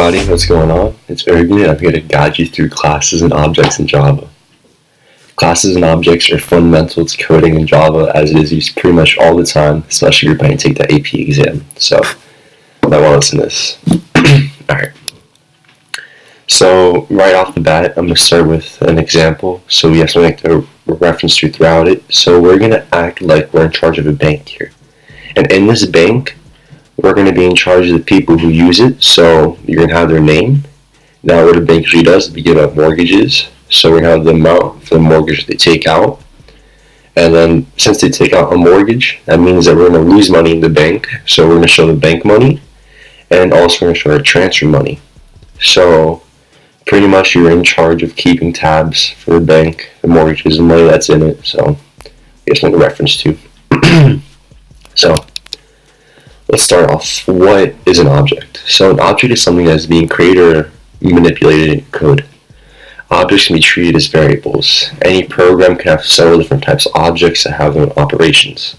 everybody, what's going on? It's Ergen. I'm here to guide you through classes and objects in Java. Classes and objects are fundamental to coding in Java as it is used pretty much all the time, especially if you're planning to take the AP exam. So, I want to listen to this. Alright. So, right off the bat, I'm going to start with an example. So, we have something to reference to throughout it. So, we're going to act like we're in charge of a bank here. And in this bank, we're going to be in charge of the people who use it, so you're going to have their name. Now what a bank usually does is we give out mortgages, so we're going to have the amount for the mortgage they take out. And then since they take out a mortgage, that means that we're going to lose money in the bank, so we're going to show the bank money, and also we're going to show our transfer money. So pretty much you're in charge of keeping tabs for the bank, the mortgages, and money that's in it, so here's something to reference to. So let's start off. What is an object? So an object is something that is being created or manipulated in code. Objects can be treated as variables. Any program can have several different types of objects that have their own operations.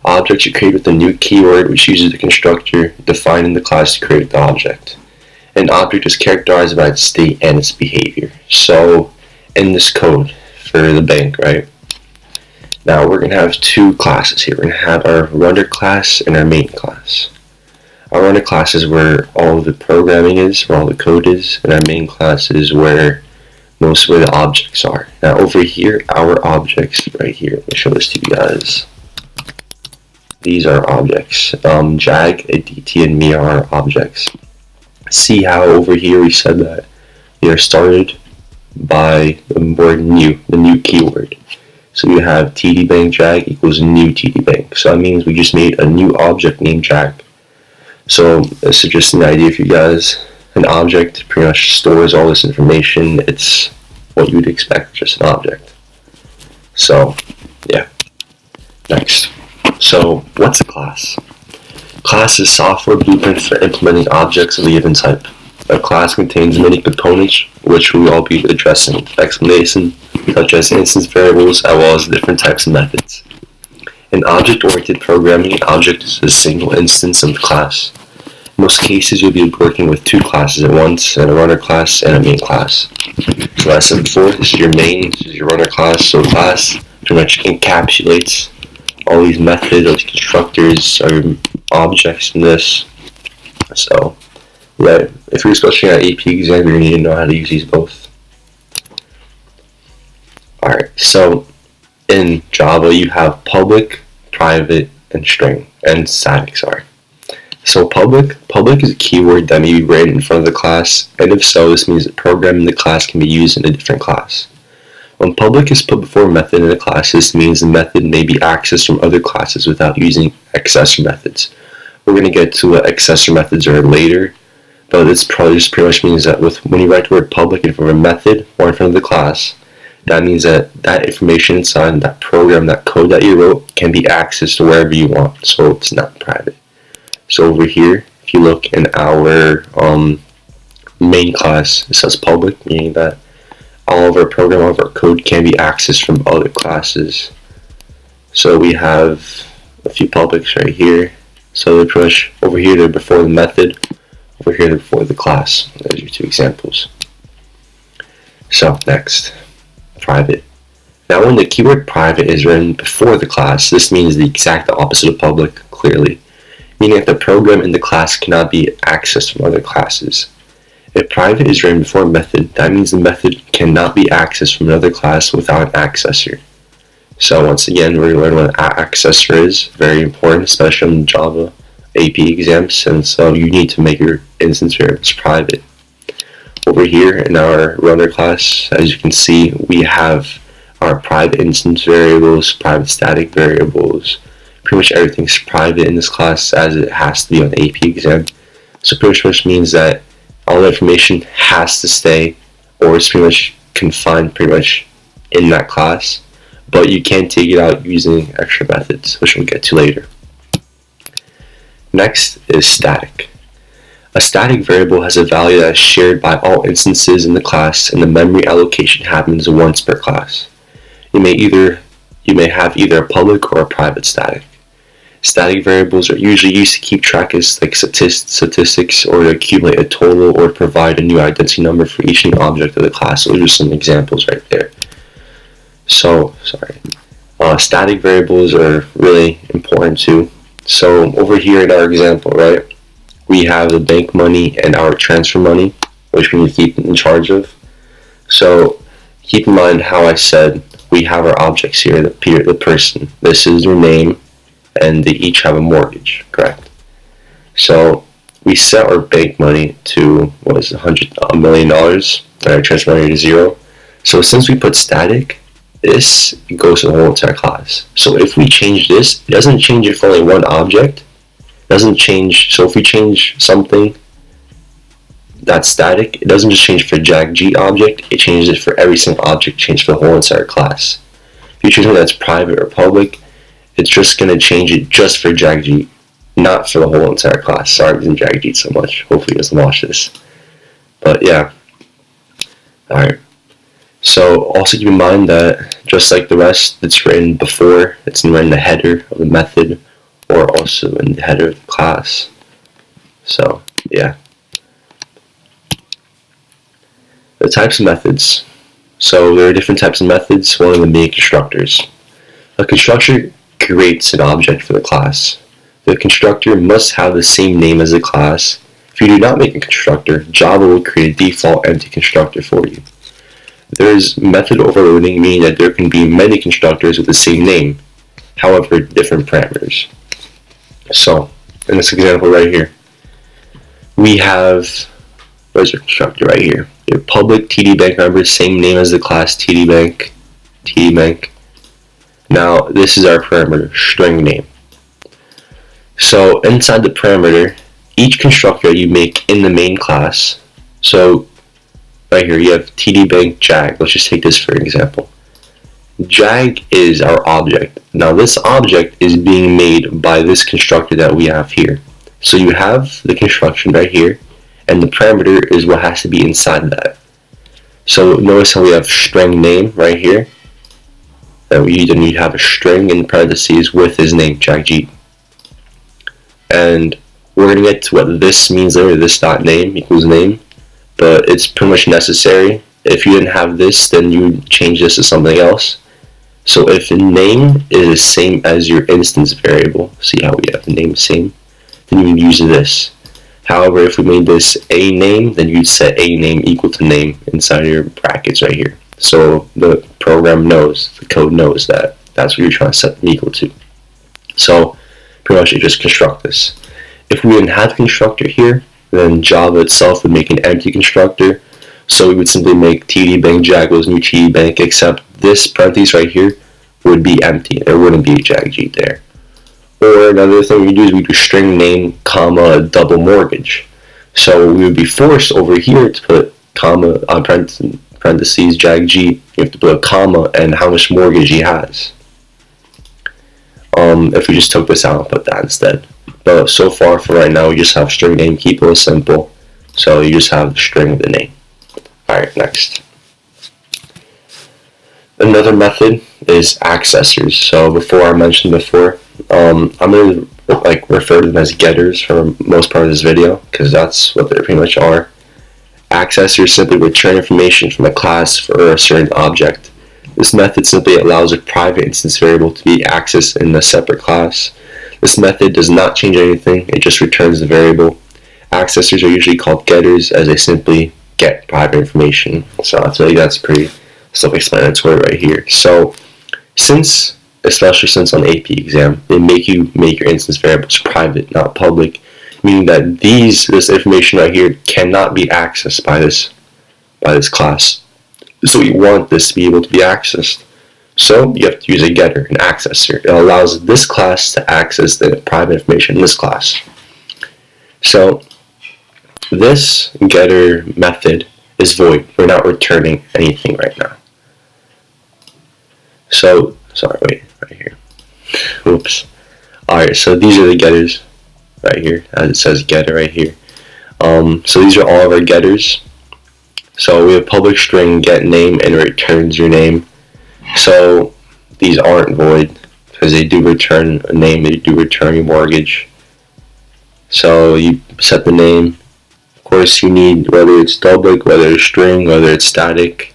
Objects are created with a new keyword which uses the constructor defined in the class to create the object. An object is characterized by its state and its behavior. So in this code for the bank, right? Now we're going to have two classes here. We're going to have our runner class and our main class. Our runner class is where all of the programming is, where all the code is, and our main class is where most of the objects are. Now over here, our objects right here. Let me show this to you guys. These are objects. Jag, Aditi, and me are our objects. See how over here we said that they are started by the word new, the new keyword. So you have TD bank jag equals new TD bank. So that means we just made a new object named jag. So this is just an idea for you guys. An object pretty much stores all this information. It's what you would expect, just an object. So yeah. Next. So what's a class? Class is software blueprint for implementing objects of a given type. A class contains many components which we will all be addressing. Explanation such as instance variables as well as different types of methods. In object-oriented programming, an object is a single instance of the class. In most cases, you'll be working with two classes at once, and a runner class and a main class. So as I said before, this is your main, this is your runner class, so class pretty much encapsulates all these methods, all these constructors, or objects in this. So yeah, if you're especially at AP exam, you're going to need to know how to use these both. Alright, so in Java you have public, private, and string, and static, sorry. So public is a keyword that may be written in front of the class, and if so, this means that program in the class can be used in a different class. When public is put before a method in a class, this means the method may be accessed from other classes without using accessor methods. We're going to get to what accessor methods are later, but this probably just pretty much means that when you write the word public in front of a method or in front of the class, that means that that information inside that program, that code that you wrote, can be accessed to wherever you want, so it's not private. So over here, if you look in our main class, it says public, meaning that all of our program, all of our code can be accessed from other classes. So we have a few publics right here. So they're pretty much over here, they're before the method. Over here, they're before the class. There's your two examples. So next, private. Now when the keyword private is written before the class, this means the exact opposite of public, clearly. Meaning that the program in the class cannot be accessed from other classes. If private is written before a method, that means the method cannot be accessed from another class without an accessor. So once again, we're going to learn what an accessor is. Very important, especially in Java AP exams, since you need to make your instance variables private. Over here in our runner class, as you can see, we have our private instance variables, private static variables. Pretty much everything's private in this class as it has to be on the AP exam. So pretty much means that all the information has to stay, or it's pretty much confined pretty much in that class, but you can take it out using extra methods, which we'll get to later. Next is static. A static variable has a value that is shared by all instances in the class, and the memory allocation happens once per class. You may have either a public or a private static. Static variables are usually used to keep track of like statistics or to accumulate a total or provide a new identity number for each new object of the class. So those are some examples right there. So, static variables are really important too. So over here in our example, right, we have the bank money and our transfer money, which we need to keep in charge of. So keep in mind how I said we have our objects here, the person. This is their name, and they each have a mortgage, correct? So we set our bank money to, what is it, $100 million, and our transfer money to 0. So since we put static, this goes to the whole entire class. So if we change this, it doesn't change it for only one object. It doesn't change, so if we change something that's static, it doesn't just change for JAG-G object, it changes it for every single object, change for the whole entire class. If you choose something that's private or public, it's just going to change it just for JAG-G, not for the whole entire class. Sorry, I didn't JAG-G so much. Hopefully he doesn't watch this. But yeah. Alright. So also keep in mind that just like the rest, it's written before, it's in the header of the method, or also in the header of the class. So yeah. The types of methods. So there are different types of methods, one of them being constructors. A constructor creates an object for the class. The constructor must have the same name as the class. If you do not make a constructor, Java will create a default empty constructor for you. There is method overloading, meaning that there can be many constructors with the same name, however different parameters. So in this example right here, we have, where's your constructor right here? Your public TD Bank member, same name as the class TD Bank. Now this is our parameter, string name. So inside the parameter, each constructor you make in the main class, so right here you have TD Bank JAG. Let's just take this for example. JAG is our object. Now this object is being made by this constructor that we have here. So you have the construction right here, and the parameter is what has to be inside that. So notice how we have string name right here. Then you have a string in parentheses with his name, JAG-G. And we're going to get to what this means later, this dot name equals name. But it's pretty much necessary. If you didn't have this, then you would change this to something else. So if the name is the same as your instance variable, see how we have the name same, then you would use this. However, if we made this a name, then you'd set a name equal to name inside your brackets right here. So the program knows, the code knows that that's what you're trying to set them equal to. So pretty much you just construct this. If we didn't have a constructor here, then Java itself would make an empty constructor. So we would simply make TD Bank JAG goes new TD Bank, except this parentheses right here would be empty. There wouldn't be a JAG-G there. Or another thing we do is we do string name, comma, double mortgage. So we would be forced over here to put comma, parentheses, JAG-G. You have to put a comma and how much mortgage he has. If we just took this out and put that instead. But so far for right now, we just have string name, keep it simple. So you just have the string of the name. Alright, next. Another method is accessors. So before I mentioned before, I'm going to refer to them as getters for most part of this video, because that's what they pretty much are. Accessors simply return information from a class for a certain object. This method simply allows a private instance variable to be accessed in a separate class. This method does not change anything, it just returns the variable. Accessors are usually called getters as they simply get private information. So I feel like that's pretty self-explanatory right here. So especially since on AP exam, they make you make your instance variables private, not public, meaning that this information right here cannot be accessed by this class. So we want this to be able to be accessed. So you have to use a getter, an accessor. It allows this class to access the private information in this class. So this getter method is void. We're not returning anything right now. So, right here. Oops. Alright, so these are the getters right here, as it says getter right here. So these are all of our getters. So we have public string get name and it returns your name. So these aren't void because they do return a name, they do return your mortgage. So you set the name. Of course, you need whether it's double, whether it's string, whether it's static.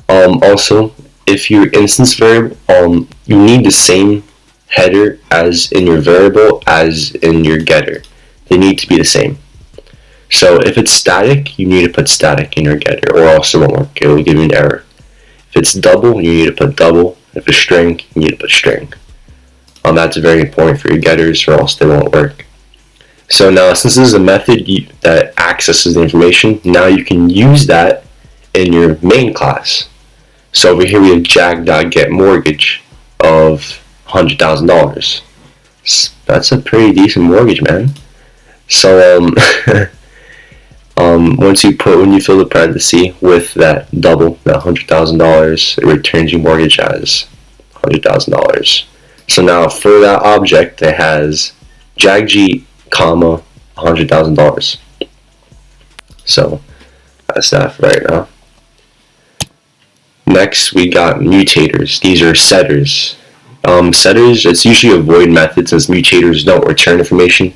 Also, if your instance variable, you need the same header as in your variable as in your getter. They need to be the same. So if it's static, you need to put static in your getter, or else it won't work. It will give you an error. If it's double, you need to put double. If it's string, you need to put string. That's very important for your getters, or else they won't work. So now, since this is a method that accesses the information, now you can use that in your main class. So over here we have jag.getMortgage of $100,000. That's a pretty decent mortgage, man. So when you fill the parenthesis with that double, that $100,000, it returns your mortgage as $100,000. So now for that object, it has jag.g, comma, $100,000. So that's that for right now. Next, we got mutators. These are setters. Setters, it's usually a void method since mutators don't return information,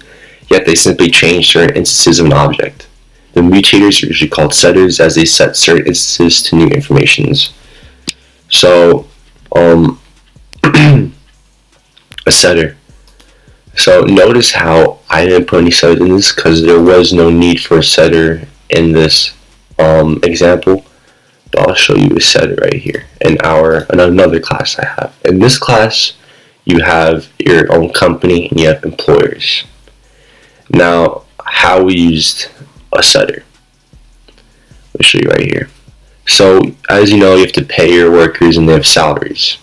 yet they simply change certain instances of an object. The mutators are usually called setters as they set certain instances to new informations. So, a setter. So notice how I didn't put any setters in this because there was no need for a setter in this example. But I'll show you a setter right here in another class I have. In this class, you have your own company and you have employers. Now, how we used a setter. I'll show you right here. So, as you know, you have to pay your workers and they have salaries.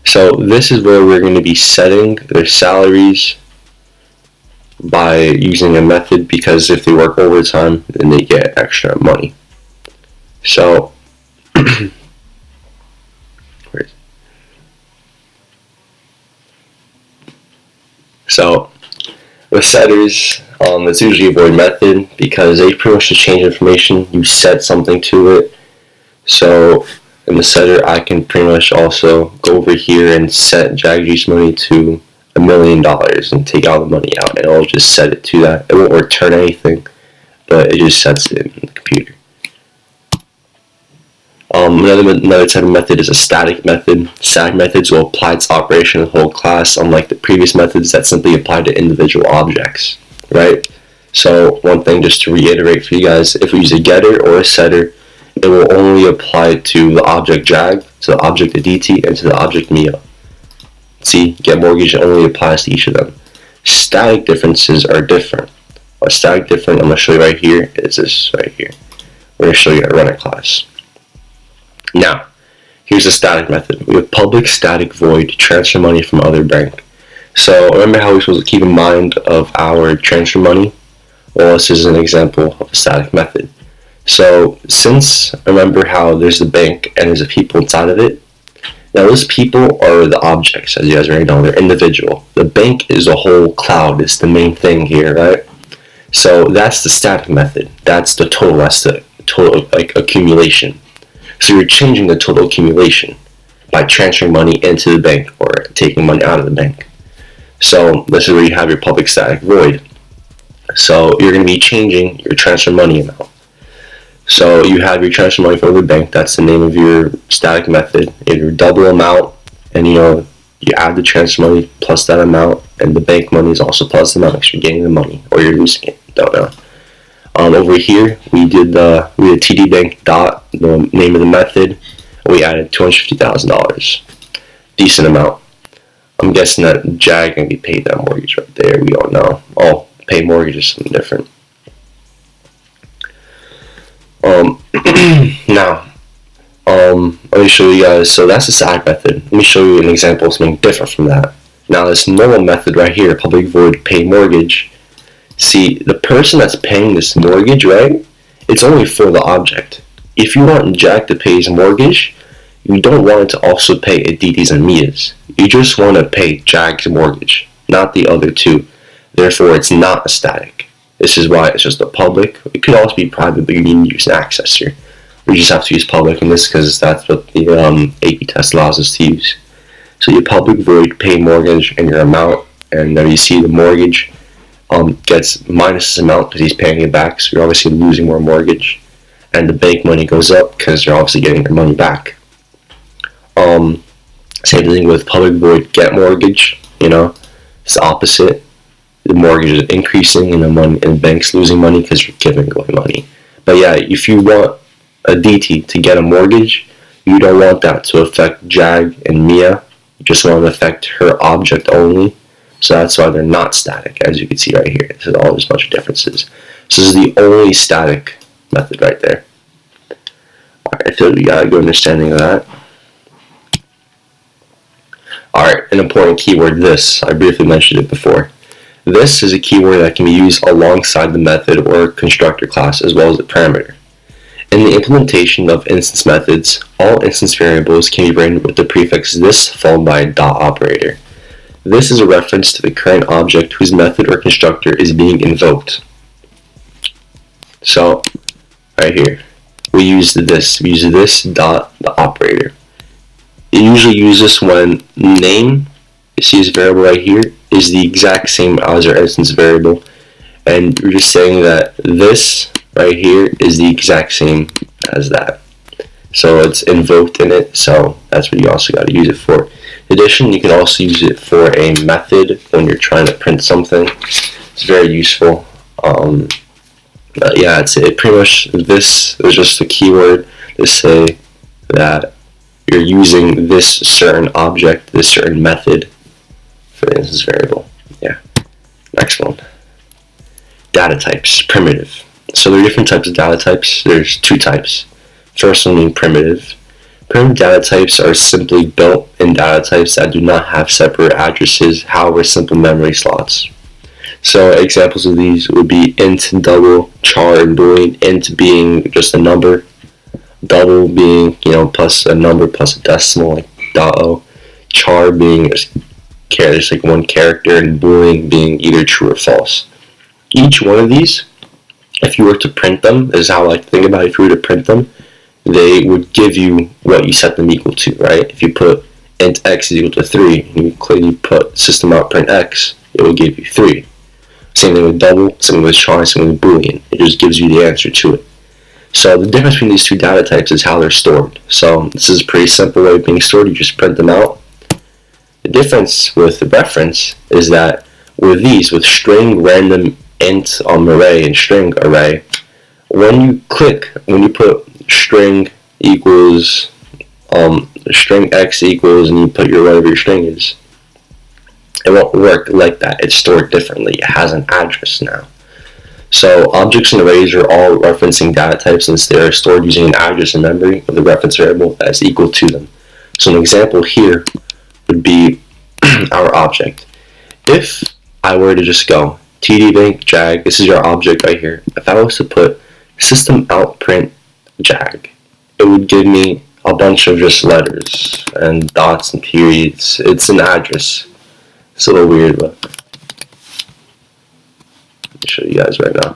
So this is where we're going to be setting their salaries by using a method, because if they work overtime, then they get extra money. So, so with setters, it's usually a void method because they pretty much just change information. You set something to it. So in the setter, I can pretty much also go over here and set JagG's money to $1 million and take all the money out, and it'll just set it to that. It won't return anything, but it just sets it in the computer. Another type of method is a static method. Static methods will apply its operation to the whole class, unlike the previous methods that simply apply to individual objects, right? So one thing just to reiterate for you guys, if we use a getter or a setter, it will only apply to the object jag, to the object dt, and to the object mia. See, getMortgage only applies to each of them. Static differences are different. A static different, I'm going to show you right here, is this right here. We're going to show you how to run a class. Now, here's a static method. We have public static void to transfer money from other bank. So remember how we're supposed to keep in mind of our transfer money? Well, this is an example of a static method. So since, remember how there's the bank and there's the people inside of it? Now those people are the objects, as you guys already know, they're individual. The bank is a whole cloud, it's the main thing here, right? So that's the static method. That's the total, that's the total accumulation. So you're changing the total accumulation by transferring money into the bank or taking money out of the bank. So this is where you have your public static void. So you're going to be changing your transfer money amount. So you have your transfer money from the bank, that's the name of your static method. You have your double amount, and you add the transfer money plus that amount, and the bank money is also plus the amount because you're getting the money or you're losing it, don't know. Over here, we did TD Bank dot, the name of the method, and we added $250,000. Decent amount. I'm guessing that Jag can be paid that mortgage right there. We don't know. Oh, pay mortgage is something different. Now, let me show you guys. So that's the static method. Let me show you an example of something different from that. Now, this normal method right here, public void pay mortgage. See, the person that's paying this mortgage, right, it's only for the object. If you want Jag to pay his mortgage, you don't want it to also pay Aditi's and Mia's. You just want to pay Jag's mortgage, not the other two. Therefore, it's not a static. This is why it's just a public. It could also be private, but you need to use an accessor. We just have to use public in this because that's what the AP test allows us to use. So your public void pay mortgage and your amount, and then you see the mortgage gets minus this amount because he's paying it back, so you're obviously losing more mortgage, and the bank money goes up because you're obviously getting your money back. Same thing with public void get mortgage. It's the opposite. The mortgage is increasing, and the bank's losing money because you're giving away money. But yeah, if you want a DT to get a mortgage, you don't want that to affect Jag and Mia. You just want to affect her object only. So that's why they're not static, as you can see right here. There's always a bunch of differences. So this is the only static method right there. Alright, I feel we got a good understanding of that. Alright, an important keyword, this. I briefly mentioned it before. This is a keyword that can be used alongside the method or constructor class as well as the parameter. In the implementation of instance methods, all instance variables can be written with the prefix this followed by a dot operator. This is a reference to the current object whose method or constructor is being invoked. So, right here, we use this dot the operator. You usually use this when name, you see this variable right here, is the exact same as our instance variable, and you're just saying that this right here is the exact same as that. So it's invoked in it, so that's what you also got to use it for. In addition, you can also use it for a method when you're trying to print something. It's very useful. But yeah, it pretty much, this is just a keyword to say that you're using this certain object, this certain method for the instance variable. Yeah. Next one. Data types, primitive. So there are different types of data types. There's two types. First one being primitive. Primitive data types are simply built-in data types that do not have separate addresses, however simple memory slots. So examples of these would be int, double, char, and boolean. Int being just a number, double being plus a number plus a decimal like .o, char being just like one character, and boolean being either true or false. Each one of these, if you were to print them, is how I like to think about it. If you were to print them, they would give you what you set them equal to, right? If you put int x is equal to 3, and you clearly put system out print x, it will give you 3. Same thing with double, same thing with char, same thing with boolean. It just gives you the answer to it. So the difference between these two data types is how they're stored. So this is a pretty simple way of being stored. You just print them out. The difference with the reference is that with these, with string, random, int, array, and string array, when you put string equals string x equals, and you put whatever your string is, it won't work like that. It's stored differently. It has an address now. So objects and arrays are all referencing data types since they are stored using an address in memory of the reference variable that is equal to them. So an example here would be our object. If I were to just go tdbank jag, this is your object right here. If I was to put system out print jag, it would give me a bunch of just letters and dots and periods. It's an address. It's a little weird, but let me show you guys right now.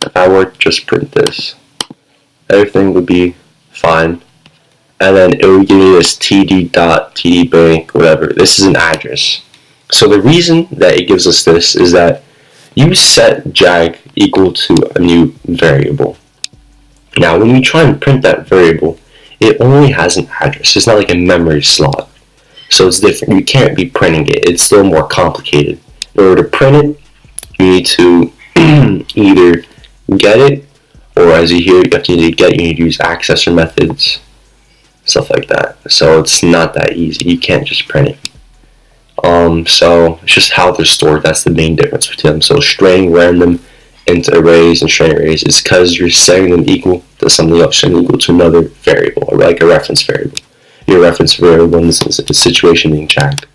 If I were to just print this, everything would be fine. And then it would give me this td.tdbank, whatever. This is an address. So the reason that it gives us this is that you set jag equal to a new variable. Now when you try and print that variable, it only has an address. It's not like a memory slot. So it's different. You can't be printing it. It's still more complicated. In order to print it, you need to either get it, or as you hear, you have to get, you need to use accessor methods, stuff like that. So it's not that easy. You can't just print it. So it's just how they're stored. That's the main difference between them. So string, random, int arrays, and string arrays is because you're setting them equal to something else, and equal to another variable, or like a reference variable. Your reference variable in this situation being jag.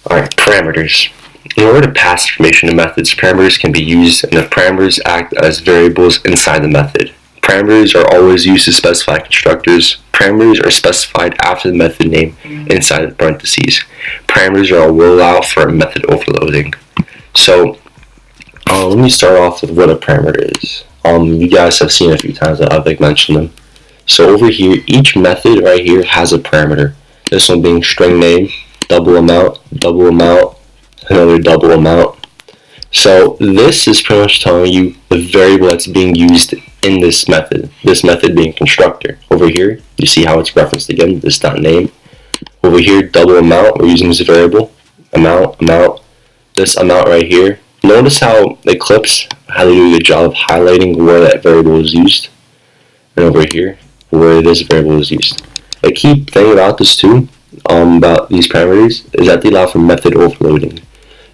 Alright, parameters. In order to pass information to methods, parameters can be used, and the parameters act as variables inside the method. Parameters are always used to specify constructors. Parameters are specified after the method name inside the parentheses. Parameters will allow for method overloading. So let me start off with what a parameter is. You guys have seen a few times that I've mentioned them. So over here, each method right here has a parameter. This one being string name, double amount, another double amount. So this is pretty much telling you the variable that's being used in this method being constructor. Over here, you see how it's referenced again, this dot name. Over here, double amount, we're using this variable, amount, this amount right here. Notice how Eclipse, how they do a good job of highlighting where that variable is used. And over here, where this variable is used. A key thing about this too, about these parameters, is that they allow for method overloading.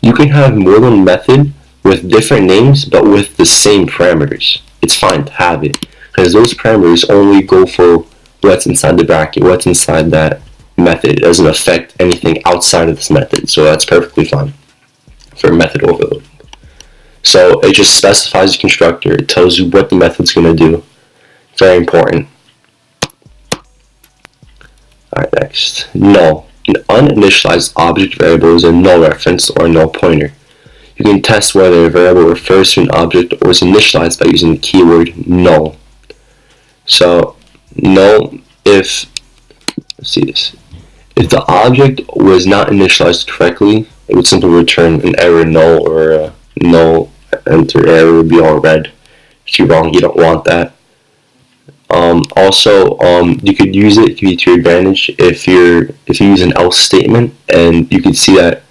You can have more than one method with different names, but with the same parameters. It's fine to have it, because those parameters only go for what's inside the bracket, what's inside that method. It doesn't affect anything outside of this method, so that's perfectly fine for method overloading. So it just specifies the constructor. It tells you what the method's going to do. Very important. Alright, next. Null. An uninitialized object variable is a null reference or a null pointer. You can test whether a variable refers to an object or is initialized by using the keyword null. So, null, let's see this. If the object was not initialized correctly, it would simply return an error null, or a null enter error would be all red. If you're wrong, you don't want that. You could use it to your advantage if you use an else statement, and you can see that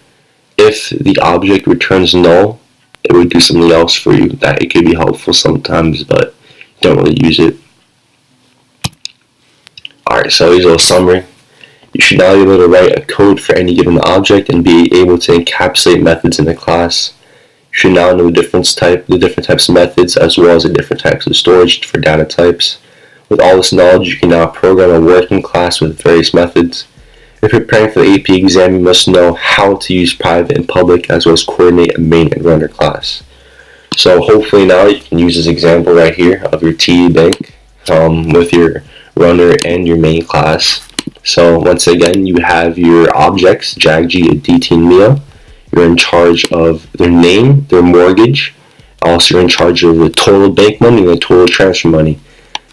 if the object returns null, it would do something else for you. That it could be helpful sometimes, but you don't really use it. Alright, so here's a little summary. You should now be able to write a code for any given object and be able to encapsulate methods in a class. You should now know the different types of methods, as well as the different types of storage for data types. With all this knowledge, you can now program a working class with various methods. If you're preparing for the AP exam, you must know how to use private and public, as well as coordinate a main and runner class. So hopefully now you can use this example right here of your TD bank with your runner and your main class. So once again, you have your objects, JAG, DT, and MIA. You're in charge of their name, their mortgage. Also, you're in charge of the total bank money and the total transfer money.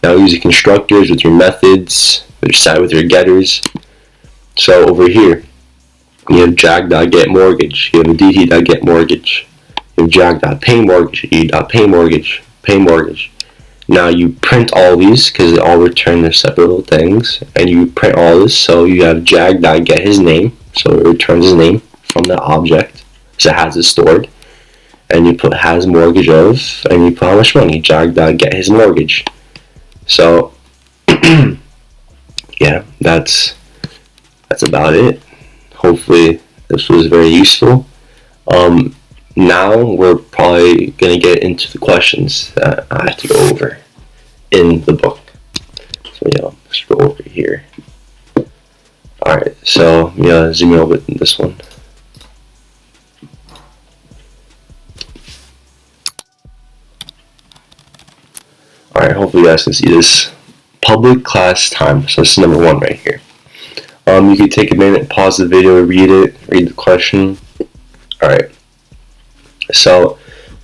Now using constructors with your methods, with your getters. So over here, you have jag.getMortgage, you have a dt.getMortgage, you have jag.PayMortgage, e.PayMortgage. Now you print all these because they all return their separate little things, and you print all this. So you have jag.getHisName, so it returns his name from the object, so it has it stored. And you put has mortgage of, and you put how much money, jag.getHisMortgage. So, yeah, that's about it. Hopefully this was very useful. Now we're probably going to get into the questions that I have to go over in the book. So yeah, let's go over here. Alright, so yeah, zoom over this one. Alright, hopefully you guys can see this. Public class time, so this is number 1 right here. You can take a minute, pause the video, read the question. Alright, so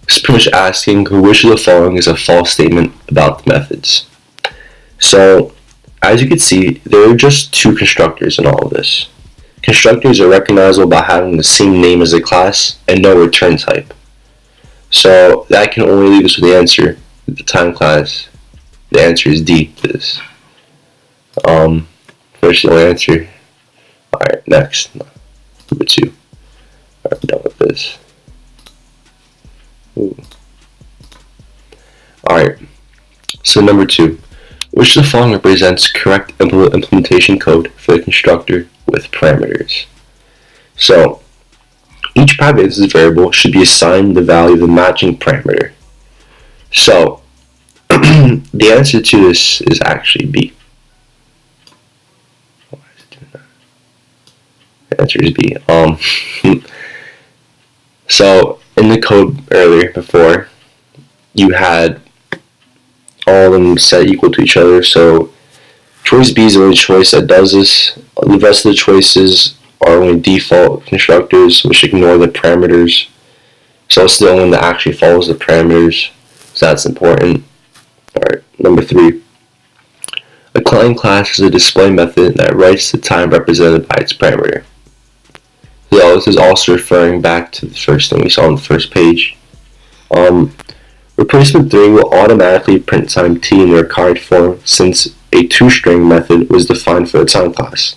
it's pretty much asking which of the following is a false statement about the methods. So, as you can see, there are just 2 constructors in all of this. Constructors are recognizable by having the same name as the class and no return type. So, that can only leave us with the answer. The time class, the answer is D to this. First the only answer. Alright, next. Number 2. Alright, I'm done with this. Alright, so number 2. Which of the following represents correct implementation code for the constructor with parameters? So, each private instance variable should be assigned the value of the matching parameter. So, the answer to this is actually B. The answer is B. So, in the code earlier, before, you had all of them set equal to each other. So, choice B is the only choice that does this. The rest of the choices are only default constructors, which ignore the parameters. So, it's the only one that actually follows the parameters. So, that's important. Alright, number 3. A client class is a display method that writes the time represented by its parameter. So this is also referring back to the first thing we saw on the first page. Replacement 3 will automatically print time t in the required form since a toString method was defined for the time class.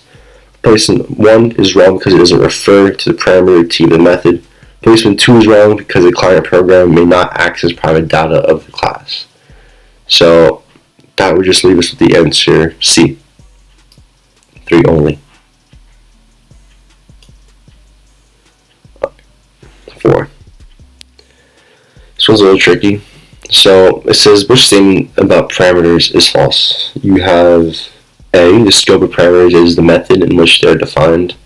Replacement 1 is wrong because it doesn't refer to the parameter t of the method. Replacement 2 is wrong because the client program may not access private data of the class. So that would just leave us with the answer C. 3 only. 4. This one's a little tricky. So it says which statement about parameters is false. You have A, the scope of parameters is the method in which they're defined.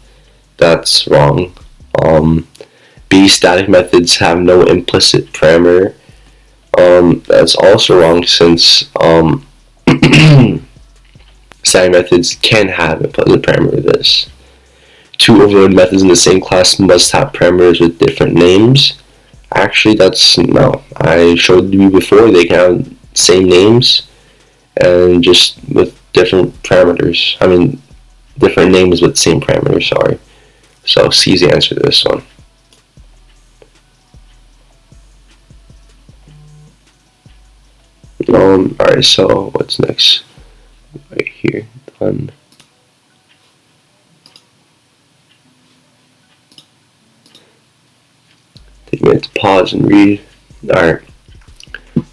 That's wrong. B, static methods have no implicit parameter. That's also wrong since static methods can have implicit parameter. This. 2 overloaded methods in the same class must have parameters with different names. Actually, that's no. I showed you before they can have same names and just with different parameters. I mean, different names with same parameters. Sorry. So C is the answer to this one. Alright. So what's next? Right here. Done. Take a minute to pause and read. Alright.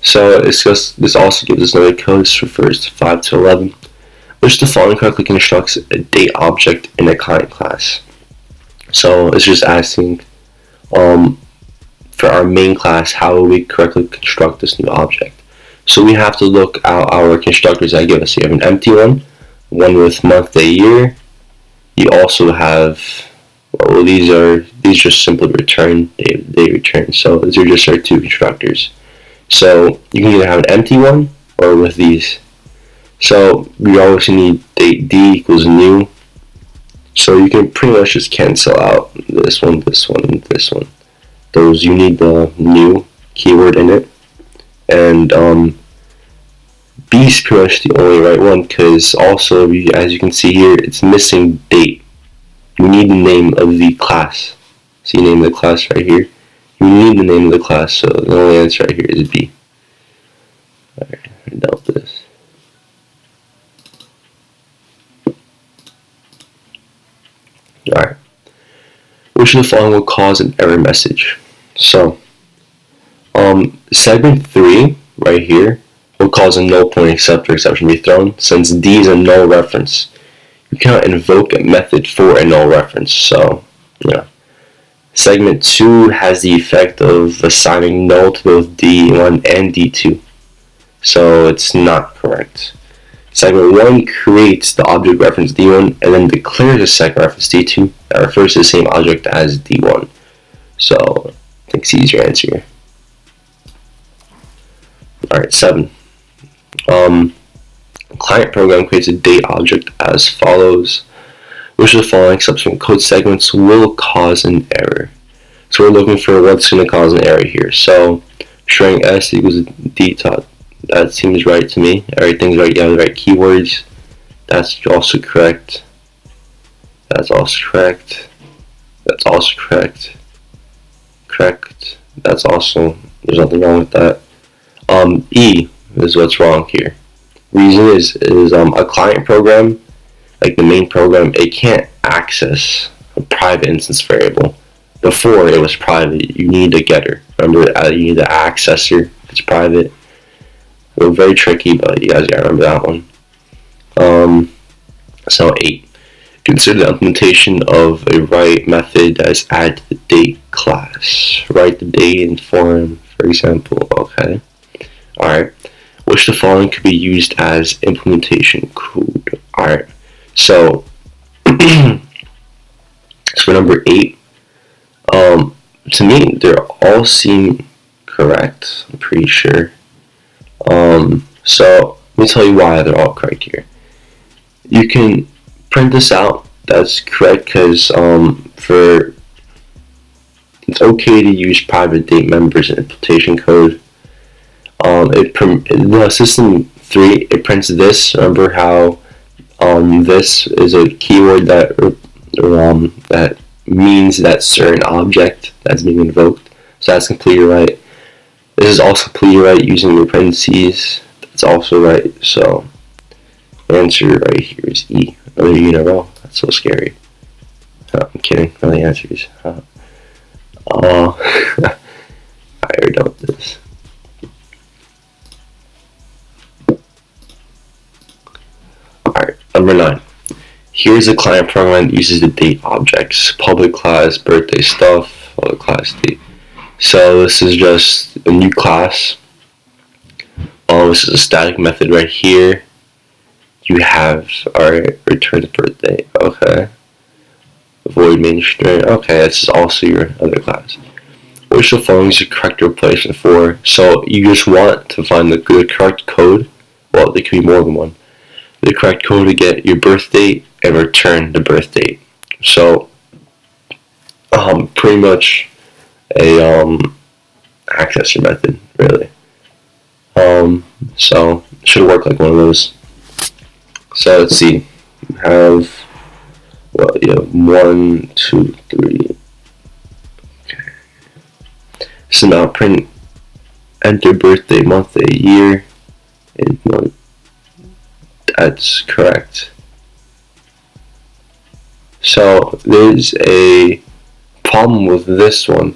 So this also gives us another code. This refers to 5 to 11. Which the following correctly constructs a date object in a client class. So it's just asking for our main class, how will we correctly construct this new object? So we have to look at our constructors that give us. You have an empty one with month, day, year. You also have, well, these just simply return, they return. So these are just our 2 constructors. So you can either have an empty one or with these. So we always need date d equals new. So you can pretty much just cancel out this one, this one, and this one. Those, you need the new keyword in it. And B is pretty much the only right one because also, as you can see here, it's missing date. You need the name of the class. See the name of the class right here? You need the name of the class, so the only answer right here is B. Alright, I dealt with this. Alright. Which of the following will cause an error message? So, segment 3 right here will cause a null point except for exception be thrown since D is a null reference. You cannot invoke a method for a null reference. So, yeah. Segment 2 has the effect of assigning null to both D1 and D2. So it's not correct. Segment 1 creates the object reference D1 and then declares a second reference D2 that refers to the same object as D1. So I think C is your answer here. Alright, 7. Client program creates a date object as follows. Which of the following subsequent code segments will cause an error? So we're looking for what's going to cause an error here. So string s equals d dot. That seems right to me. Everything's right. You have the right keywords. That's also correct. That's also correct. That's also correct. Correct. That's also, there's nothing wrong with that. E is what's wrong here. Reason is a client program, like the main program, it can't access a private instance variable. Before it was private, you need a getter. Remember, you need the accessor. It's private. They're very tricky, but you guys gotta remember that one. So 8. Consider the implementation of a write method that is added to the date class. Write the date in form, for example. Okay. Alright. Which the following could be used as implementation code. Alright. So for number 8, to me, they all seem correct. I'm pretty sure. So let me tell you why they're all correct here. You can print this out. That's correct because it's okay to use private date members in implementation code. The system 3, it prints this. Remember how this is a keyword that that means that certain object that's being invoked. So that's completely right. This is also completely right using the parentheses. That's also right. So the answer right here is E. Another E in a row. That's so scary. I'm kidding. No, the answer is. I already know what this. Alright, number 9. Here's a client program that uses the date objects. Public class, birthday stuff, other class date. So this is just a new class. This is a static method right here. You have, alright, return the birthday. Okay. Void main string. Okay, this is also your other class. Which of the following is the correct replacement for? So you just want to find the correct code. Well, there could be more than one. The correct code to get your birth date and return the birth date. So pretty much a accessor method, really. So it should work like one of those. So let's see. You have, well, you have 1, 2, 3. Okay. So now print enter birthday, month, day, year, and month. That's correct. So there's a problem with this one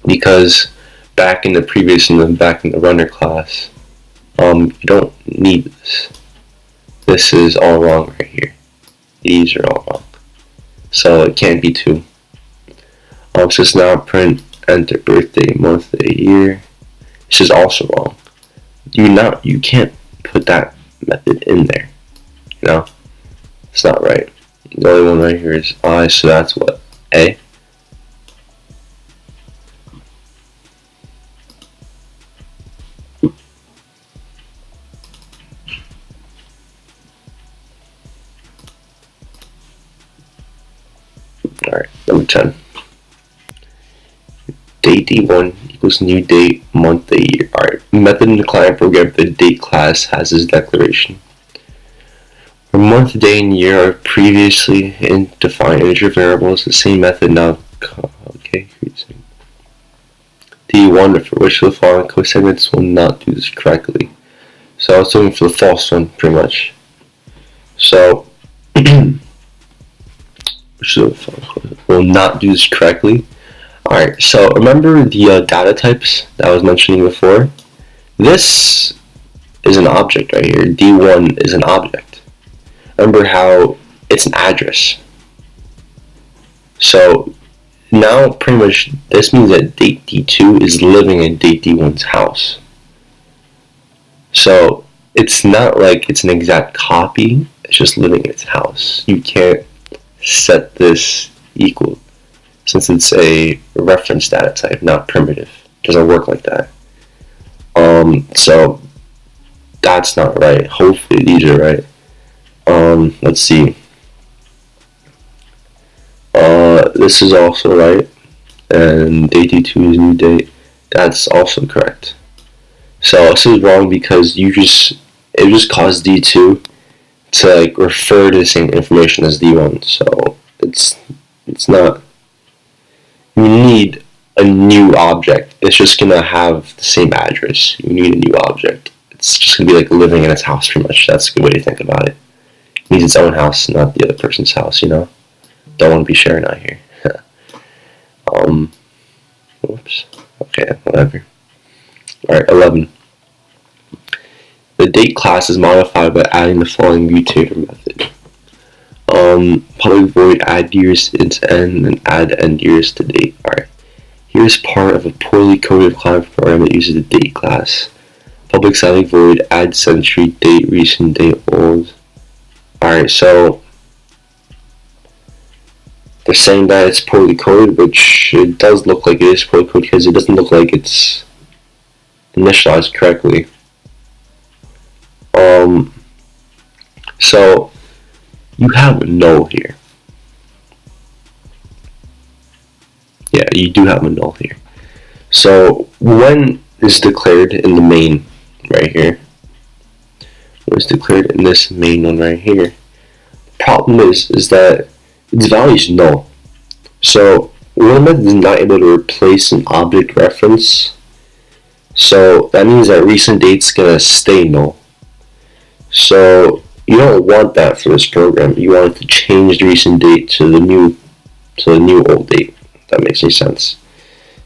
because back in the runner class, you don't need this. This is all wrong right here. These are all wrong. So it can't be 2. So it's now print enter birthday, month, day, year. This is also wrong. You can't put that method in there. You know? It's not right. The only one right here is I, so that's what? A? Alright, number 10. Date D1 equals new date, month, day, year. Alright, method in the client program for the date class has this declaration. Where month, day, and year are previously defined integer variables, the same method now. Okay, D1 for which of the following cosegments will not do this correctly. So I was looking for the false one, pretty much. So will not do this correctly. Alright, so remember the data types that I was mentioning before? This is an object right here. D1 is an object. Remember how it's an address. So now pretty much this means that date D2 is living in date D1's house. So it's not like it's an exact copy, it's just living in its house. You can't set this equal since it's a reference data type, not primitive. It doesn't work like that. So that's not right. Hopefully these are right. Let's see. This is also right, and date D2 is new date. That's also correct. So this is wrong because it just caused D2 to like refer to the same information as D1. So it's not. You need a new object. It's just gonna have the same address. You need a new object. It's just gonna be like living in its house, pretty much. That's a good way to think about it. It needs its own house, not the other person's house. You know. Don't want to be sharing out here. Whoops. Okay, whatever. Alright, 11. The date class is modified by adding the following mutator method. Public void add years into n and add end years to date. Alright. Here's part of a poorly coded client program that uses the date class. Public static void add century date recent date old. Alright, so they're saying that it's poorly coded, which it does look like it is poorly coded because it doesn't look like it's initialized correctly. So you have a null here. Yeah, you do have a null here. So when is declared in the main right here, was declared in this main one right here. The problem is that its value is null. So one method is not able to replace an object reference. So that means that recent date's gonna stay null. So you don't want that for this program. You want it to change the recent date to the new old date. If that makes any sense.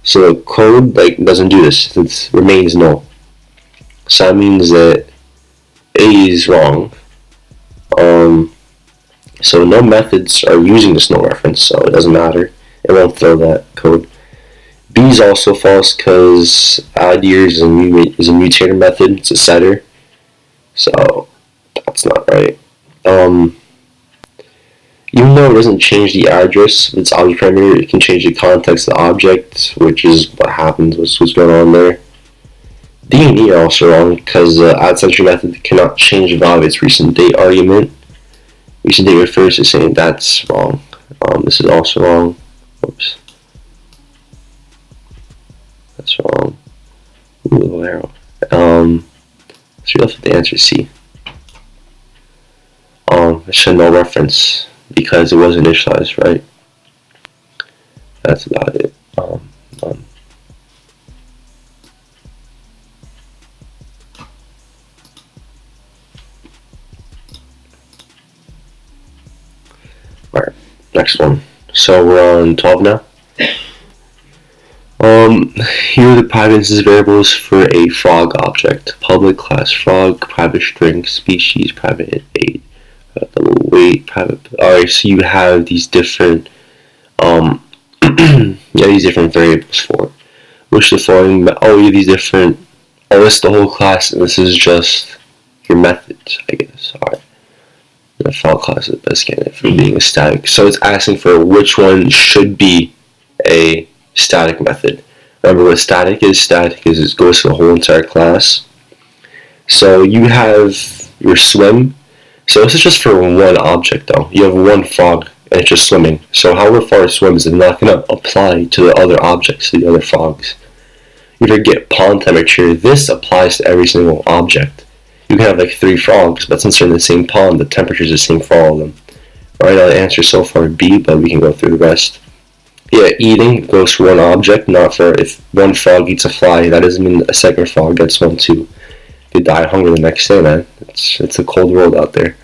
So the code doesn't do this. It remains null. So that means that A is wrong. So no methods are using this null reference, so it doesn't matter. It won't throw that code. B is also false because add years is a mutator method. It's a setter. So that's not right. Even though it doesn't change the address of its object parameter, it can change the context of the object, which is what happens, what's going on there. D and E are also wrong because the add century method cannot change the value of its recent date argument. Recent date refers to saying that's wrong. This is also wrong. Oops. That's wrong. Ooh, little arrow. So you're left with the answer C. It's a no reference because it wasn't initialized, right? That's about it. Alright, next one. So we're on 12 now. Here are the private instance variables for a frog object. Public class frog, private string, species, private age, weight, private. Alright, so you have these different these different variables for it. Which the following you have these different this is the whole class and this is just your methods, I guess. Alright. The default class is the best candidate for being a static. So it's asking for which one should be a static method. Remember what static is? Static is it goes to the whole entire class. So you have your swim. So this is just for one object though. You have one frog and it's just swimming. So however far it swims is not going to apply to the other objects, to the other frogs. You forget pond temperature. This applies to every single object. You can have 3 frogs, but since they're in the same pond, the temperature is the same for all of them. Right now the answer so far B, but we can go through the rest. Yeah, eating goes for one object, not for if one frog eats a fly, that doesn't mean a second frog gets one too. You die of hunger the next day, man. It's a cold world out there.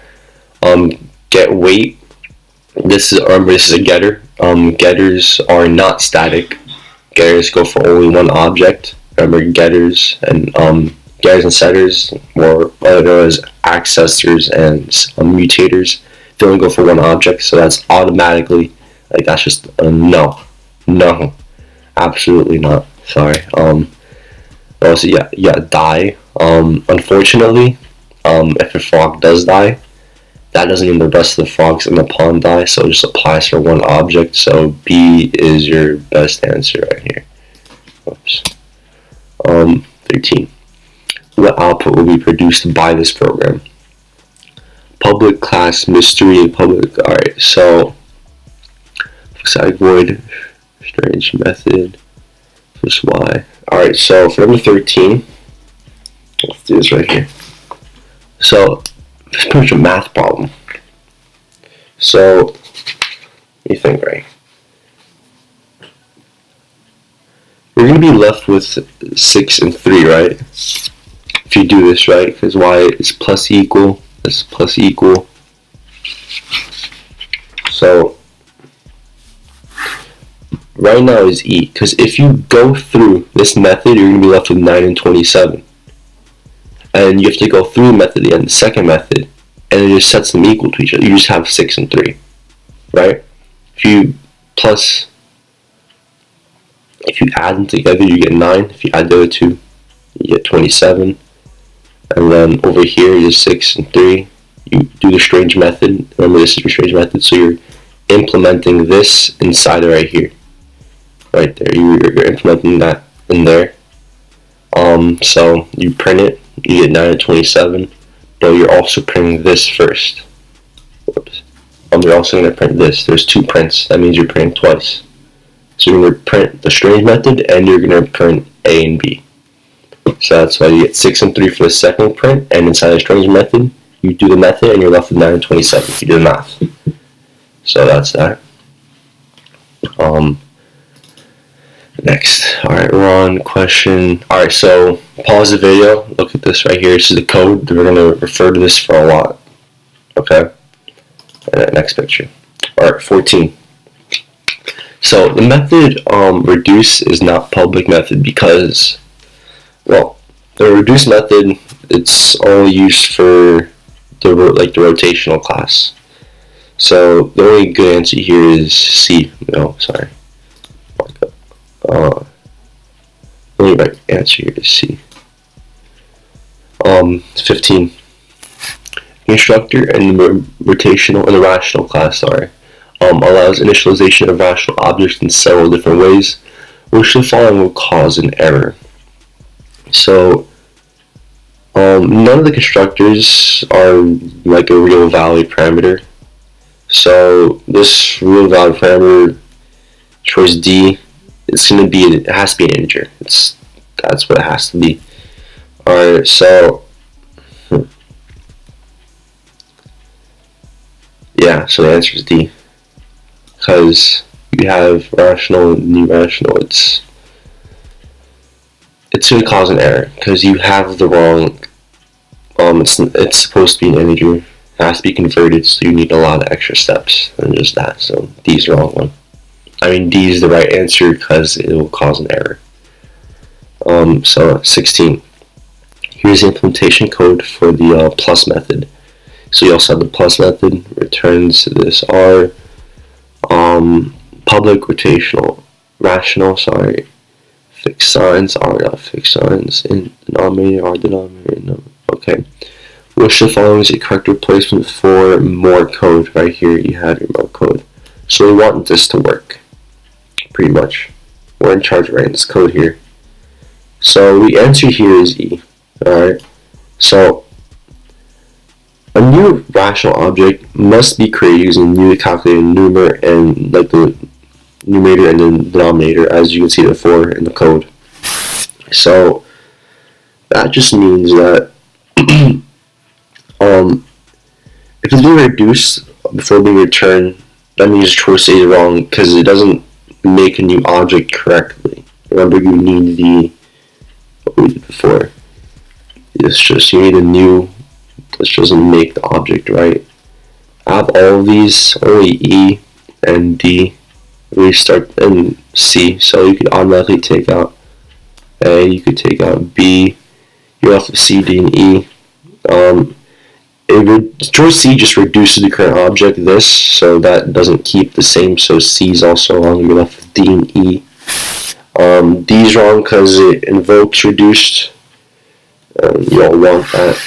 Get weight. This is a getter. Getters are not static. Getters go for only one object. Remember getters and getters and setters, or otherwise known as accessors and mutators, they only go for one object, so that's automatically that's just a no, absolutely not. Sorry. Also, die. Unfortunately, if a frog does die, that doesn't mean the rest of the frogs in the pond die, so it just applies for one object. So B is your best answer right here. Oops. 13. What output will be produced by this program? Public class mystery public. Alright, so static void strange method plus y. Alright, so for number 13, let's do this right here. So it's pretty much a math problem. So what do you think, right? We're going to be left with 6 and 3, right? If you do this, right? Because y is plus equal, this is plus equal. So right now is E, because if you go through this method, you're going to be left with 9 and 27. And you have to go through the method again, the second method, and it just sets them equal to each other. You just have 6 and 3, right? If you add them together, you get 9. If you add the other two, you get 27. And then over here is 6 and 3. You do the strange method. Remember, this is your strange method, so you're implementing this inside of right here. Right there, you're implementing that in there. So you print it, you get 9 and 27, but you're also printing this first. Whoops. You're also going to print this. There's 2 prints. That means you're printing twice. So you're going to print the strange method, and you're going to print A and B. So that's why you get 6 and 3 for the second print, and inside the strings method, you do the method and you're left with 9 and 27. You do the math. So that's that. Next. Alright, we're on question. Alright, so pause the video. Look at this right here. This is the code. We're going to refer to this for a lot. Okay? And next picture. Alright, 14. So the method reduce is not public method because, well, the reduce method, it's only used for the rotational class. So the only good answer here is C. No, sorry. The only right answer here is C. 15. Constructor and the rotational and the rational class, sorry, allows initialization of rational objects in several different ways, which the following will cause an error. So none of the constructors are like a real value parameter. So this real value parameter, choice D, it's gonna be, it has to be an integer. That's what it has to be. Alright, so yeah, so the answer is D. Because you have rational and irrational, it's gonna cause an error because you have the wrong. It's supposed to be an integer. It has to be converted, so you need a lot of extra steps than just that. So D is the wrong one. I mean, D is the right answer because it will cause an error. So 16. Here's the implementation code for the plus method. So you also have the plus method, returns this R, public, rotational, rational, sorry, fixed signs, R not fixed signs, in denominator, R denominator, no, okay. Which the following is a correct replacement for more code. Right here you have your more code. So we want this to work, pretty much. We're in charge of writing this code here. So the answer here is E, alright. So a new rational object must be created using a newly calculated numerator and like the numerator and the denominator, as you can see before in the code. So that just means that if it's being reduced before being returned, that means choice A is wrong because it doesn't make a new object correctly. Remember, you need what we did before. It's just you need a new. This doesn't make the object right. I have all of these, only E and D. We start in C, so you could automatically take out A, you could take out B, you're left with C, D, and E. Choice C just reduces the current object, this, so that doesn't keep the same, so C is also wrong, you're left with D and E. D is wrong because it invokes reduced, you don't want that.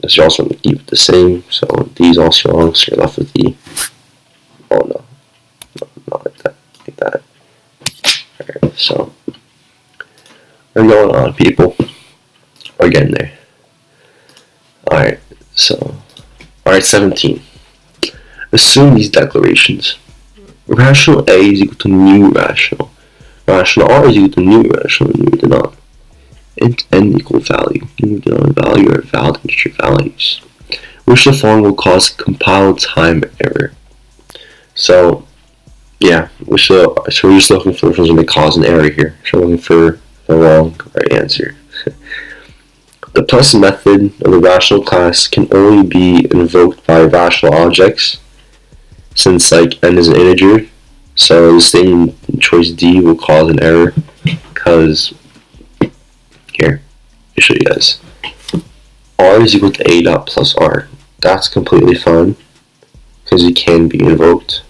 So you also want to keep it the same, so D is also wrong, so you're left with E. Oh no, not like that, like that. Alright, so we're going on, people. We're getting there. Alright, so, alright, 17. Assume these declarations. Rational A is equal to new rational. Rational R is equal to new rational, and new denom. Int n equal value. New denom value are valid integer values. Which the following will cause compile time error. So, yeah, so we're just looking for which one's going to cause an error here. So we're looking for the wrong right answer. The plus method of the rational class can only be invoked by rational objects, since like n is an integer. So the same choice D will cause an error, because here, I'll show you guys. R is equal to A dot plus R. That's completely fine, because it can be invoked.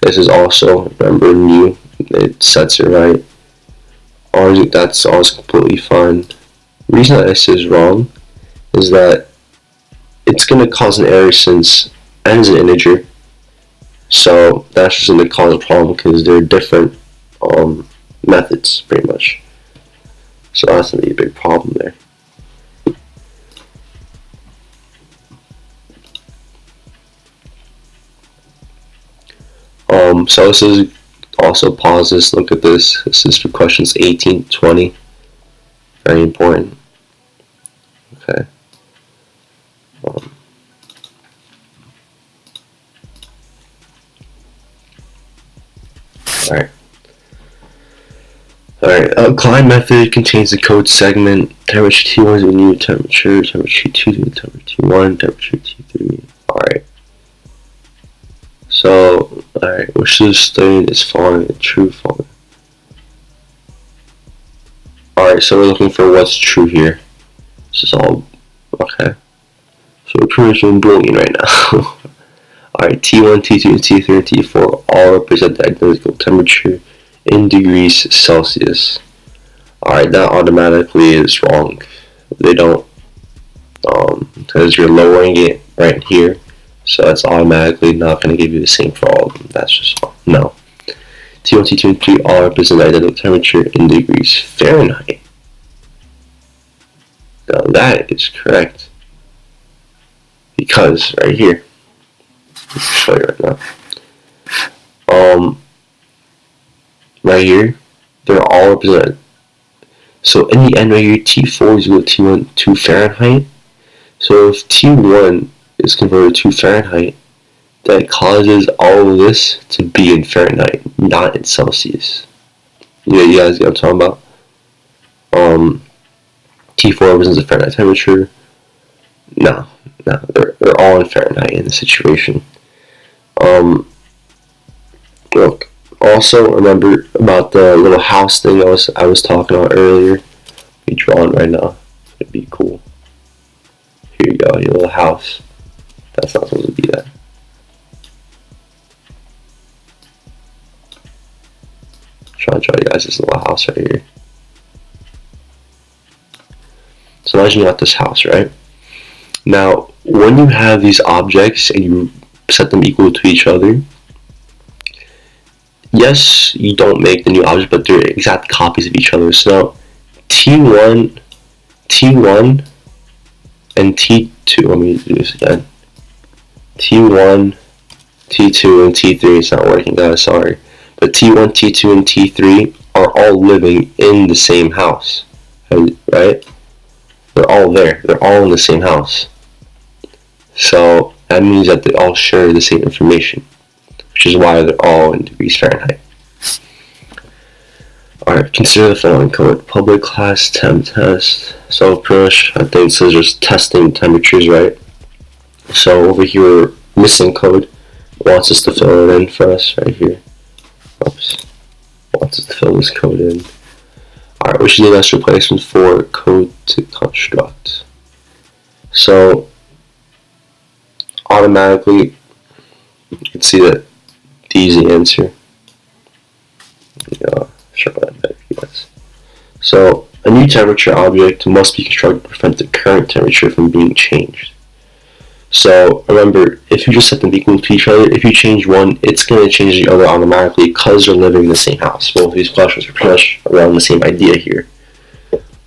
This is also, remember, new. It sets it right. That's also completely fine. The reason that this is wrong is that it's going to cause an error since n is an integer. So that's just going to cause a problem because they're different methods, pretty much. So that's going to be a big problem there. So this is also pause this, look at this. This is for questions 18 to 20. Very important. Okay. Alright. Alright, Klein method contains the code segment. Temperature T1 is a new temperature. Temperature T2 is a temperature T1. Temperature T3. Alright. So, alright, which of the statement is following true, false? Alright, so we're looking for what's true here. This is all, okay. So we're pretty much doing Boolean right now. Alright, T1, T2, T3, and T4 all represent the identical temperature in degrees Celsius. Alright, that automatically is wrong. They don't, because you're lowering it right here, so that's automatically not going to give you the same for all of them. That's just no. T1, T2, and T3 all represent the identical temperature in degrees Fahrenheit. Now that is correct, because right here, I'll show you right now. Right here, they're all represented. So in the end right here, T4 is equal to T1 to Fahrenheit. So if T1 is converted to Fahrenheit, that causes all of this to be in Fahrenheit, not in Celsius. Yeah, you guys get what I'm talking about? T4 represents the Fahrenheit temperature. No, they're all in Fahrenheit in this situation. Look. Also, remember about the little house thing I was talking about earlier. Be drawn right now. It'd be cool. Here you go, your little house. That's not supposed to be that. Trying to show you guys this little house right here. So imagine you got this house, right? Now, when you have these objects and you set them equal to each other, yes, you don't make the new object, but they're exact copies of each other. So now, T1, and T2, let me do this again. T1, T2, and T3, it's not working, guys, sorry. But T1, T2, and T3 are all living in the same house, right? They're all there. They're all in the same house. So that means that they all share the same information, which is why they're all in degrees Fahrenheit. Alright, consider the following code. Public class temp test. So pretty much, I think so just testing temperatures, right? So over here, we're missing code. Wants us to fill it in for us right here. Oops. Wants us to fill this code in. Alright, which is the best replacement for code to construct? So automatically, you can see that D is the answer. Sure, yes. So a new temperature object must be constructed to prevent the current temperature from being changed. So remember, if you just set them equal to each other, if you change one, it's going to change the other automatically because they're living in the same house. Both of these questions are pretty much around the same idea here.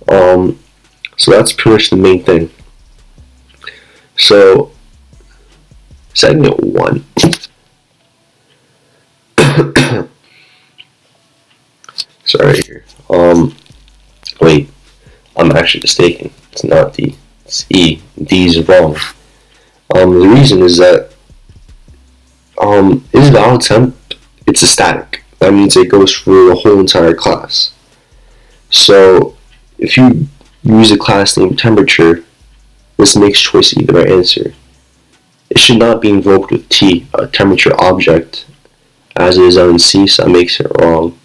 So that's pretty much the main thing. So segment 1. Sorry here. Wait, I'm actually mistaken. It's not D. It's E. D is wrong. The reason is that is valid temp, it's a static. That means it goes for the whole entire class. So if you use a class name temperature, this makes choice E the right answer. It should not be invoked with T, a temperature object, as it is on C, so that makes it wrong.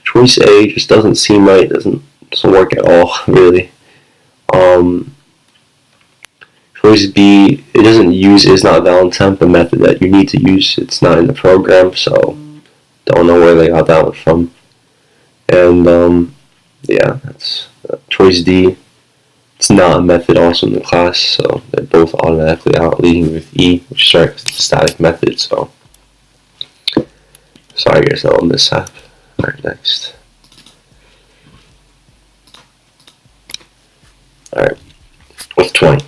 Choice A just doesn't seem right, doesn't work at all, really. Choice B, it doesn't use is not valid temp, a method that you need to use. It's not in the program, so don't know where they got that one from. And yeah, that's choice D. It's not a method also in the class, so they're both automatically out, leading with E, which is right because it's a static method. So sorry guys, that one mishap. Alright, next. Alright, with 20.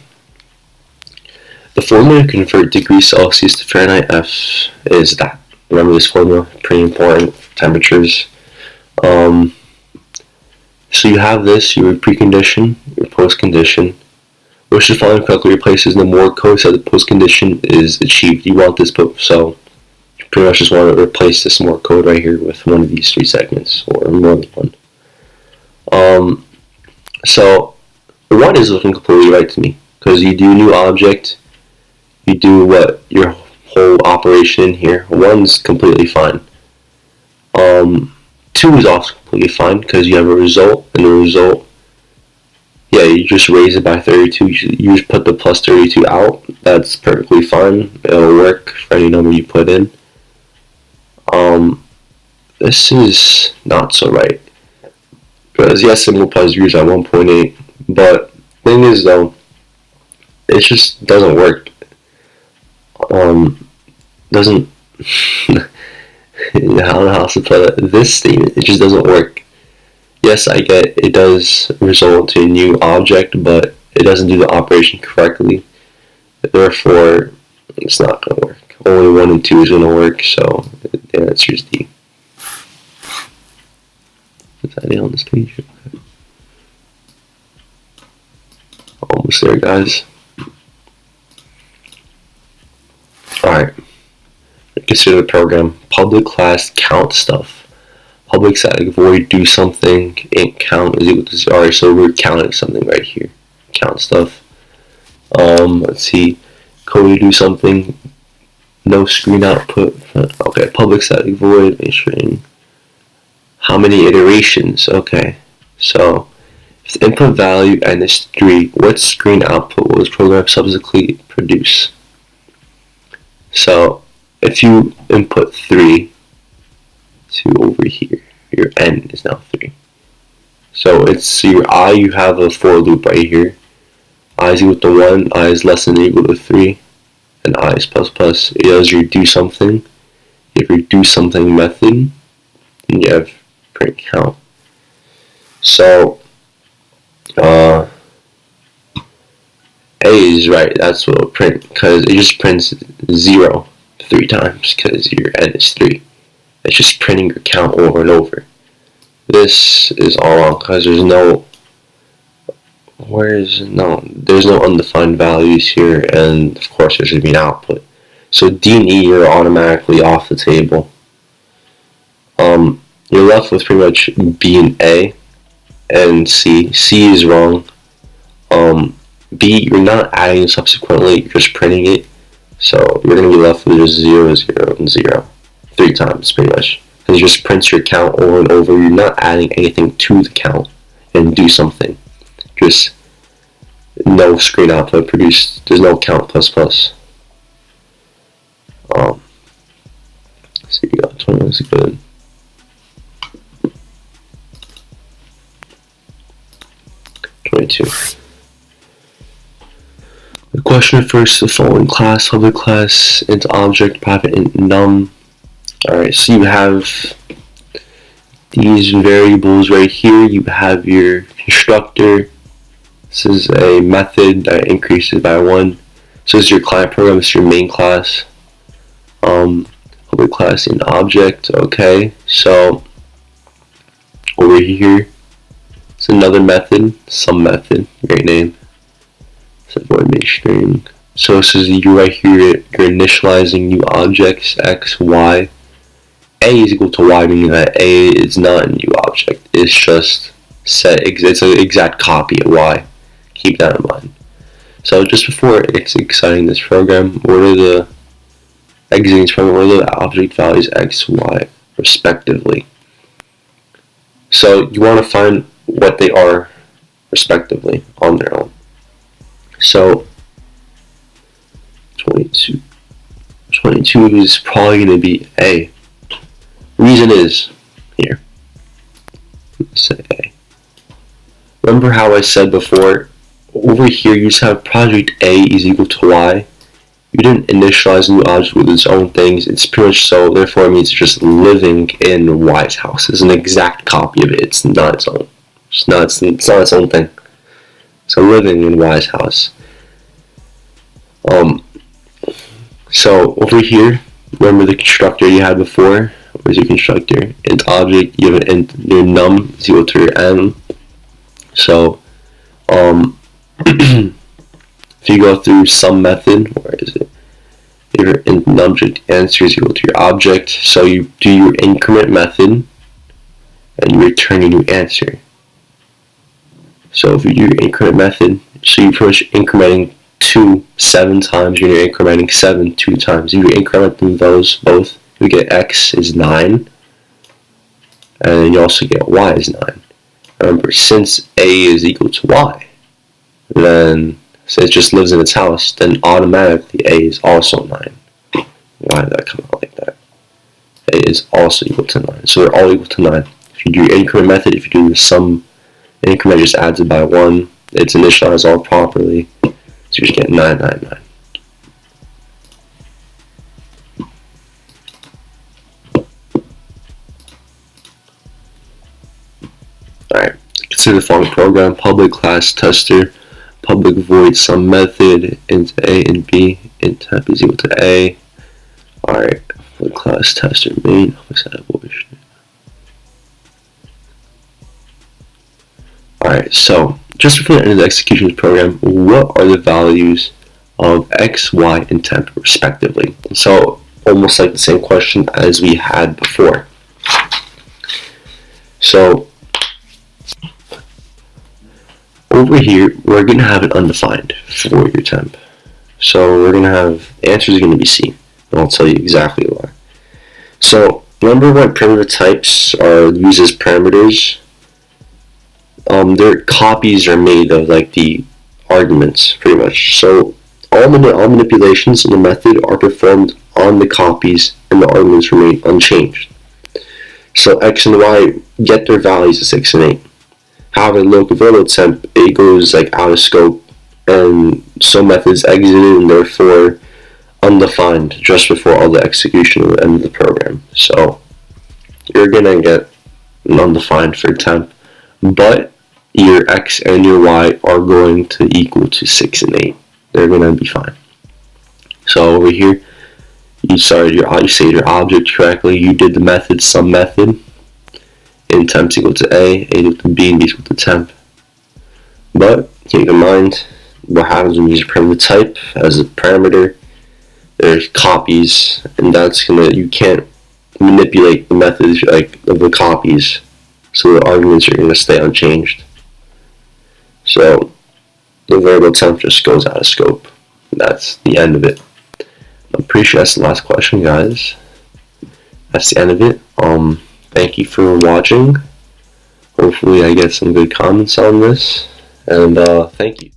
The formula to convert degrees Celsius to Fahrenheit F is that. Remember this formula, pretty important for temperatures. So you have this, your precondition, your postcondition. Which the following correctly replaces the more code so the postcondition is achieved. You want this, so you pretty much just want to replace this more code right here with one of these three segments, or more than one. So one is looking completely right to me, because you do new object, you do what your whole operation here. One's completely fine. Two is also completely fine, because you have a result, and the result, yeah, you just raise it by 32. You just put the plus 32 out. That's perfectly fine. It'll work for any number you put in. This is not so right, because yes, it multiplies zeros at 1.8, but thing is though, it just doesn't work. Doesn't I don't know how else to put it. This statement, it just doesn't work. Yes, I get it does result in a new object, but it doesn't do the operation correctly. Therefore, it's not going to work. Only 1 and 2 is going to work, so the answer is D. Is that it on this page? Okay. Almost there, guys. Alright. Consider the program. Public class count stuff. Public static void do something, int count is equal to 0. Alright, so we're counting something right here. Count stuff. Let's see. Code do something. No screen output. Okay, public static void string. How many iterations? Okay, so if the input value n is 3, what screen output will this program subsequently produce? So if you input 3 to over here, your n is now 3. So it's your I, you have a for loop right here. I is equal to 1, I is less than or equal to 3, and I is plus plus. It does your do something. You have your do something method, and you have print count. So A is right, that's what it'll print, because it just prints 0 3 times, because your n is 3. It's just printing your count over and over. This is all wrong, because there's no there's no undefined values here, and of course there should be an output. So D and E are automatically off the table. You're left with pretty much B and A, and C. C is wrong. B, you're not adding subsequently, you're just printing it. So you're going to be left with just 0, 0, and 0. 3 times, pretty much. Because you just print your count over and over. You're not adding anything to the count and do something. Just no screen output produced. There's no count plus plus. So you got 21 is good. The question refers to the following class: public class, int object, private int num. Alright, so you have these variables right here. You have your constructor. This is a method that increases by 1. So this is your client program, this is your main class. Public class int object, okay. So over here, it's another method, some method, great name. Set void main string. So this is you right here, you're initializing new objects, x, y. A is equal to y, meaning that A is not a new object. It's just it's an exact copy of y. Keep that in mind. So just before exciting this program, what are the exiting this program? What are the object values x, y, respectively? So you want to find what they are respectively on their own. So 22 is probably going to be A. Reason is here. Let's say A. Remember how I said before, over here you just have project A is equal to Y. You didn't initialize a new object with its own things. It's pretty much so, therefore it means it's just living in Y's house. It's an exact copy of it. It's not its own. It's not its own thing. So living in Y's house. So over here, remember the constructor you had before? Where's your constructor? Int object, you have an int, your num is equal to your n. So if you go through some method, where is it? Your object answer is equal to your object. So you do your increment method and you return your new answer. So if you do your increment method, so you're pretty much incrementing 2 7 times, you're incrementing 7 2 times. If you're incrementing those both, you get x is 9, and you also get y is 9. Remember, since a is equal to y, then since it just lives in its house, then automatically a is also 9. Why did that come out like that? A is also equal to 9. So they're all equal to 9. If you do your increment method, if you do the sum increment, just adds it by 1. It's initialized all properly. So you just get 9, 9, 9. Alright, consider the following program: public class tester, public void sum method, int a and b, int temp is equal to a. Alright, public class tester main, Alright, so just before the end of the execution program, what are the values of x, y, and temp respectively? So almost like the same question as we had before. So over here, we're going to have an undefined for your temp. So we're going to have, the answer is going to be C, and I'll tell you exactly why. So remember when primitive types are used as parameters? Their copies are made of like the arguments, pretty much. So all manipulations in the method are performed on the copies, and the arguments remain unchanged. So x and y get their values of 6 and 8. However, local variable temp, it goes like out of scope, and some methods exited and therefore undefined just before all the execution will end of the program. So you're gonna get an undefined for temp, but your x and your y are going to equal to 6 and 8. They're gonna be fine. So over here, you saved your object correctly. You did the method sum method. In temp is equal to a equal to b, and b is equal to temp. But keep in mind what happens when you use a primitive type as a parameter. There's copies, and you can't manipulate the methods like of the copies, so the arguments are gonna stay unchanged. So the variable temp just goes out of scope. That's the end of it. I'm pretty sure that's the last question, guys. That's the end of it. Thank you for watching. Hopefully I get some good comments on this, and thank you.